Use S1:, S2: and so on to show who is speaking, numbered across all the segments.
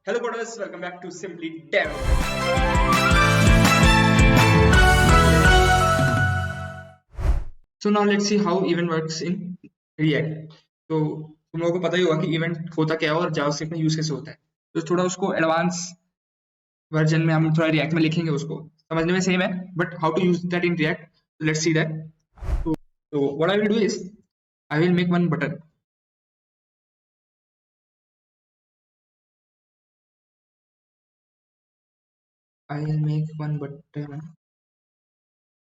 S1: Hello coders, welcome back to Simply Dev. So now let's see how event works in React. तो तुम लोगों को पता ही होगा कि इवेंट होता क्या है और जावास्क्रिप्ट में यूज कैसे होता है। तो थोड़ा उसको एडवांस वर्जन में हम थोड़ा रिएक्ट में लिखेंगे, उसको समझने में सेम है, but how to use that in React, let's see that. So what I will do is I will make one button. I will make one button.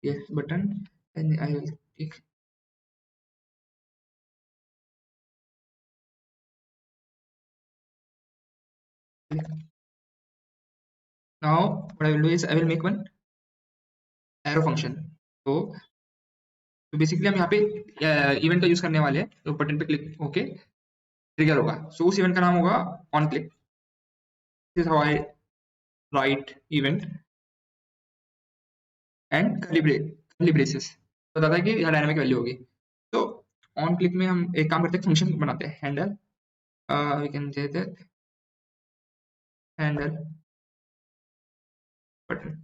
S1: Yes, button, and I will click. Now what I will do is I will make one arrow function. तो basically हम यहाँ पे event का use करने वाले हैं, तो button पे क्लिक होके ट्रिगर होगा. सो उस इवेंट का नाम होगा on click. This is how I right event and curly braces. बताता है कि यहाँ डायनामिक वैल्यू होगी. तो ऑन क्लिक में हम एक काम करते हैं, फंक्शन बनाते हैं handle. We can say that handle button.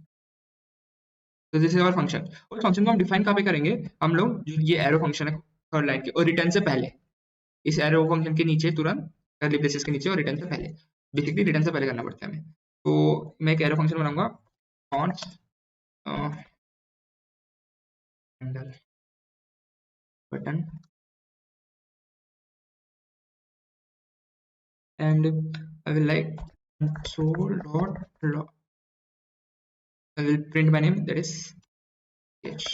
S1: तो दिस इज आवर फंक्शन. और फंक्शन को हम डिफाइन कहाँ पे करेंगे हम लोग, ये एरो फंक्शन है थर्ड लाइन के, और रिटर्न से पहले इस एरो फंक्शन के नीचे तुरंत कर्ली ब्रेसेस के नीचे और रिटर्न से पहले. बेसिकली रिटर्न से पहले करना पड़ता है हमें. तो मैं एक एरो फंक्शन बनाऊंगा font handle button and I will like console dot log. I will print my name, that is h.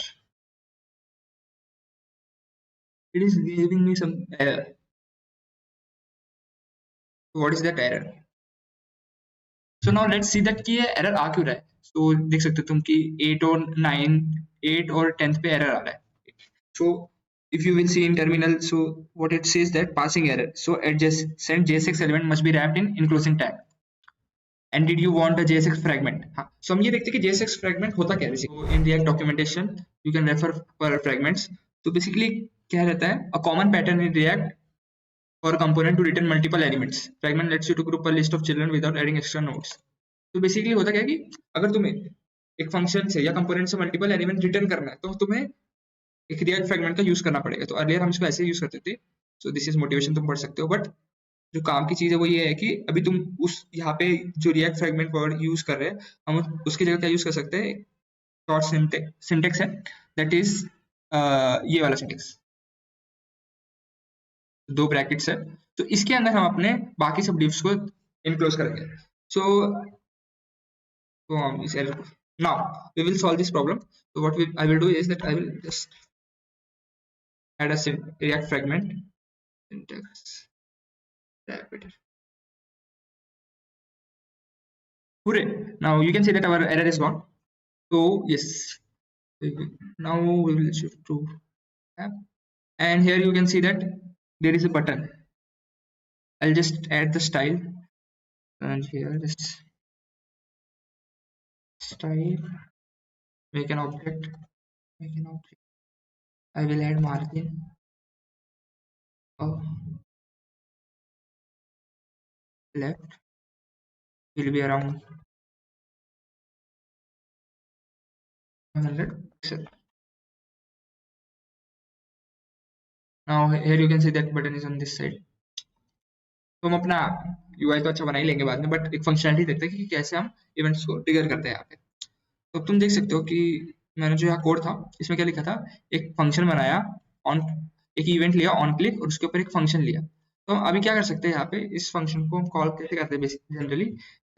S1: It is giving me some error. What is that error? So now let's see that कि ये error आ क्यों रहा है. So देख सकते हो तुम कि 8 और 9, 8 और 10th पे error आ रहा है. So if you will see in terminal, so what it says that passing error. So adjacent JSX element must be wrapped in enclosing tag. And did you want a JSX fragment? हाँ, so हम ये देखते हैं कि JSX fragment होता क्या है. So in React documentation you can refer for fragments. तो basically क्या रहता है, a common pattern in React for a component to return multiple elements. Fragment lets you to group a list of children without adding extra nodes. तो basically होता क्या है कि अगर तुम्हें एक फंक्शन से या कंपोनेंट से मल्टीपल एलिमेंट रिटर्न करना है तो तुम्हें एक रिएक्ट फ्रैगमेंट का यूज करना पड़ेगा. तो अर्लियर हम इसको ऐसे यूज करते थे. सो दिस इज मोटिवेशन, तुम पढ़ सकते हो. बट जो काम की चीज है वो ये है कि अभी तुम उस यहाँ पे जो रिएक्ट फ्रैगमेंट वर्ड यूज कर रहे हैं, हम उसकी जगह क्या यूज कर सकते हैं, शॉर्ट सिंटेक्स है, दैट इज ये वाला सिंटेक्स, 2 ब्रैकेट्स है. तो इसके अंदर हम अपने बाकी सब डिव्स को इनक्लोज करेंगे. सो हम इस now we will solve this problem. So what I will do is that I will just add a react fragment syntax repeater. Hooray! Now you can see that our error is gone. So yes, now we will shift to app, and here you can see that there is a button. I'll just add the style, and here just style, make an object. I will add margin. Left will be around 100 pixel. Now here you can see that button is on this side. तो हम अपना UI तो अच्छा बना ही लेंगे बाद में, but एक फंक्शनलिटी देखते हैं कि कैसे हम इवेंट्स को ट्रिगर करते हैं यहाँ पे. तो तुम देख सकते हो कि मैंने जो यहाँ कोड था इसमें क्या लिखा था, एक फंक्शन बनाया, ऑन एक इवेंट लिया ऑन क्लिक और उसके ऊपर एक फंक्शन लिया. तो अभी क्या कर सकते हैं यहाँ पे, इस फंक्शन को हम कॉल कैसे करते हैं बेसिकली, जनरली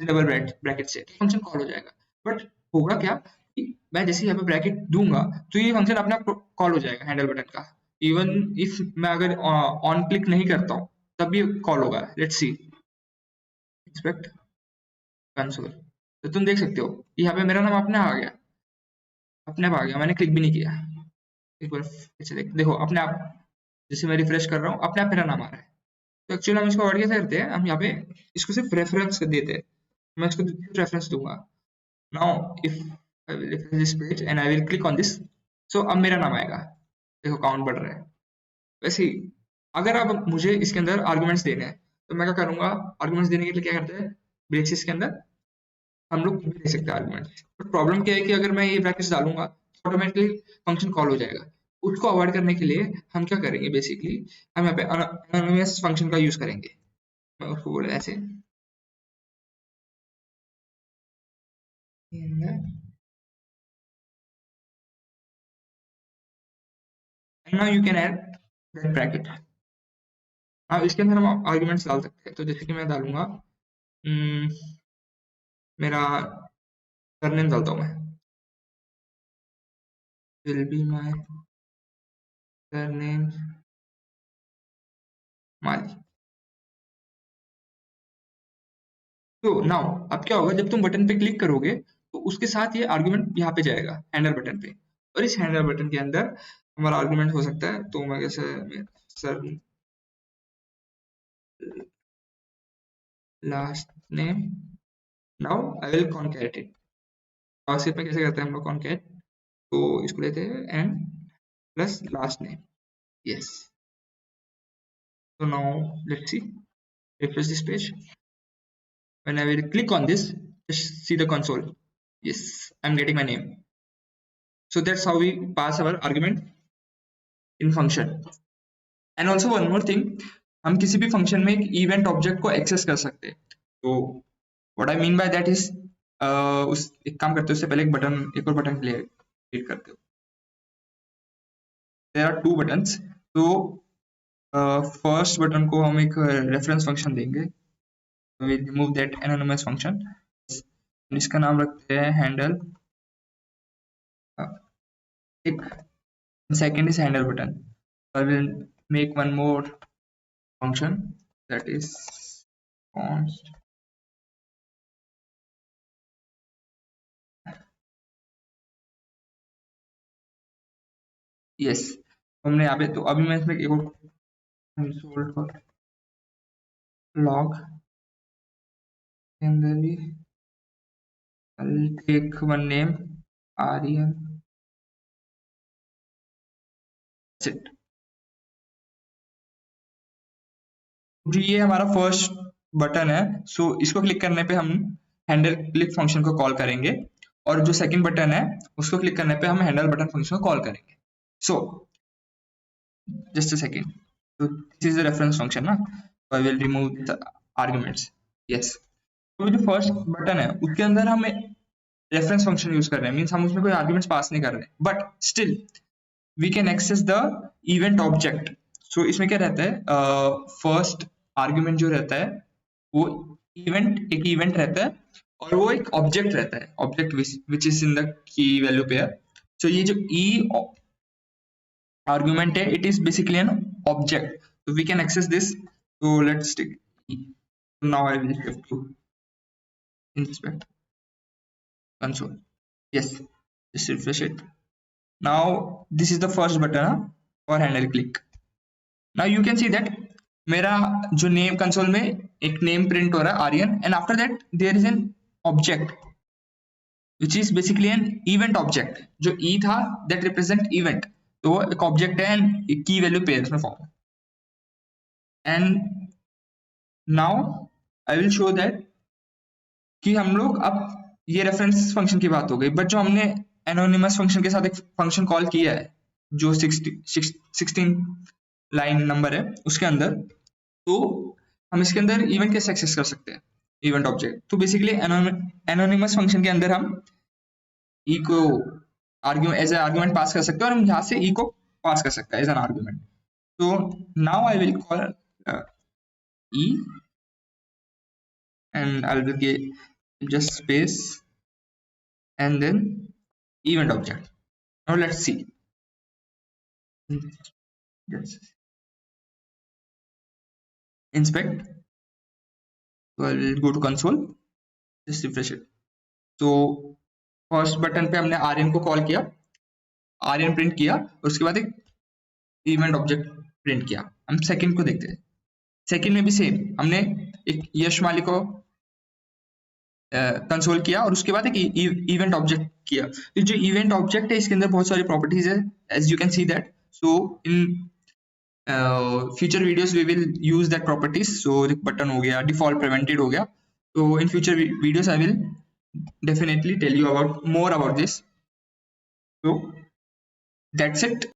S1: डबल ब्रैकेट से फंक्शन कॉल हो जाएगा. बट होगा क्या कि मैं जैसे यहाँ पे ब्रैकेट दूंगा तो ये फंक्शन अपना कॉल हो जाएगा हैंडल बटन का. इवन इफ मैं अगर ऑन क्लिक नहीं करता हूँ तब भी कॉल होगा. Let's see expect console. तो तुम देख सकते हो यहाँ पे मेरा नाम अपने आ गया, अपने आप आ गया, मैंने क्लिक भी नहीं किया. एक बार फिर देखो अपने आप, जैसे मैं रिफ्रेश कर रहा हूँ अपने आप मेरा नाम आ रहा है. तो एक्चुअली हम इसको और कैसे करते हैं, हम यहाँ पे इसको सिर्फ रेफरेंस देते हैं. मैं इसको रेफरेंस दूंगा. Now if I will refresh this page and I will click on this, so अब मेरा नाम आएगा. देखो काउंट बढ़ रहा है. वैसे ही अगर अब मुझे इसके अंदर आर्गुमेंट्स देने हैं तो मैं क्या करूंगा, आर्गुमेंट्स देने के लिए क्या करते हैं, ब्रेसेस के अंदर हम लोग कुछ भी दे सकते हैं आर्गुमेंट। बट प्रॉब्लम क्या है कि अगर मैं ये ब्रैकेट्स डालूंगा तो ऑटोमेटिकली फंक्शन कॉल हो जाएगा। उसको अवॉइड करने के लिए हम क्या करेंगे, बेसिकली हम यहाँ पे एनोनिमस फंक्शन का यूज करेंगे। मैं उसको बोले ऐसे, and now you can add that bracket। अब इसके अंदर हम आर्गुमेंट्स डाल सकते हैं। तो जैसे कि मैं डालूंगा मेरा सरनेम डालता हूँ मैं, will be my surname माली। तो नाउ अब क्या होगा, जब तुम बटन पे क्लिक करोगे तो उसके साथ ये आर्गुमेंट यहाँ पे जाएगा हैंडल बटन पे, और इस हैंडल बटन के अंदर हमारा आर्गुमेंट हो सकता है। तो मैं कैसे sir last name, now I will concat it. JavaScript में कैसे करते हैं हम लोग कॉन्कैट, तो इसको लेते हैं and plus last name, yes. So now let's see, refresh this page. When I will click on this, just see the console. Yes, I'm getting my name. So that's how we pass our argument in function. And also one more thing, हम किसी भी function में एक event object को access कर सकते हैं। तो what I mean by that is उस एक काम करते हो उससे पहले एक और बटन क्लिक करते हो। There are two buttons. तो फर्स्ट बटन को हम एक रेफरेंस फंक्शन देंगे, so we remove that anonymous function। इसका नाम रखते हैं हैंडल, एक second is handle button। I will make one more function that is const yes। हमने यहाँ पे, तो अभी मैं इसमें एक console for log and then I'll take one name Aryan, that's it। जो ये हमारा फर्स्ट बटन है, सो इसको क्लिक करने पे हम हैंडल क्लिक फंक्शन को कॉल करेंगे, और जो सेकंड बटन है उसको क्लिक करने पे हम हैंडल बटन फंक्शन को कॉल करेंगे। So just a second, so this is a reference function ना, so I will remove the arguments, yes। तो जो फर्स्ट बटन है उसके अंदर हम रेफरेंस फंक्शन यूज कर रहे हैं, मींस हम उसमें कोई आर्गुमेंट्स पास नहीं कर रहे हैं, but still we can access the event object. So इसमें क्या रहता है, फर्स्ट आर्गुमेंट जो रहता है वो एक इवेंट रहता है, और वो एक ऑब्जेक्ट रहता है, object which is in the key value pair. So ये जो ई argument है, it is basically an object, so we can access this। so let's take E। now I will shift to inspect console, yes, just refresh it। now this is the first button for handle click। now you can see that मेरा जो name console में एक name print हो रहा है Aryan, and after that there is an object which is basically an event object. जो e था that represent event, तो वो एक ऑब्जेक्ट है एंड की वैल्यू पेयर्स में form. And now I will show that कि हम लोग अब ये रेफरेंस फंक्शन की बात हो गई, बट जो हमने एनोनिमस फंक्शन के साथ एक फंक्शन कॉल किया है जो 16 लाइन नंबर है उसके अंदर, तो हम इसके अंदर इवेंट कैसे एक्सेस कर सकते हैं, इवेंट ऑब्जेक्ट। तो बेसिकली एनोनिमस फंक्शन के अंदर हम ई को एज ए आर्गुमेंट पास कर सकते हैं, और हम यहाँ से ई को पास कर सकते हैं एज एन आर्गुमेंट। तो now I will call E and I will give just space and then event object। now let's see, yes, inspect। so I will go to console, just refresh it। तो first button पे हमने आर्यन को call किया, Aryan print किया, और उसके बाद एक इवेंट ऑब्जेक्ट प्रिंट किया। हम सेकंड को देखते हैं, सेकंड में भी सेम, हमने एक यश माली को कंसोल किया और उसके बाद एक इवेंट ऑब्जेक्ट किया। तो जो इवेंट ऑब्जेक्ट है इसके अंदर बहुत सारी प्रॉपर्टीज है, as you can see that. So in future videos we will use that properties. So button हो गया, डिफॉल्ट प्रिवेंटेड हो गया, So in future videos I will definitely tell you about more about this. So that's it.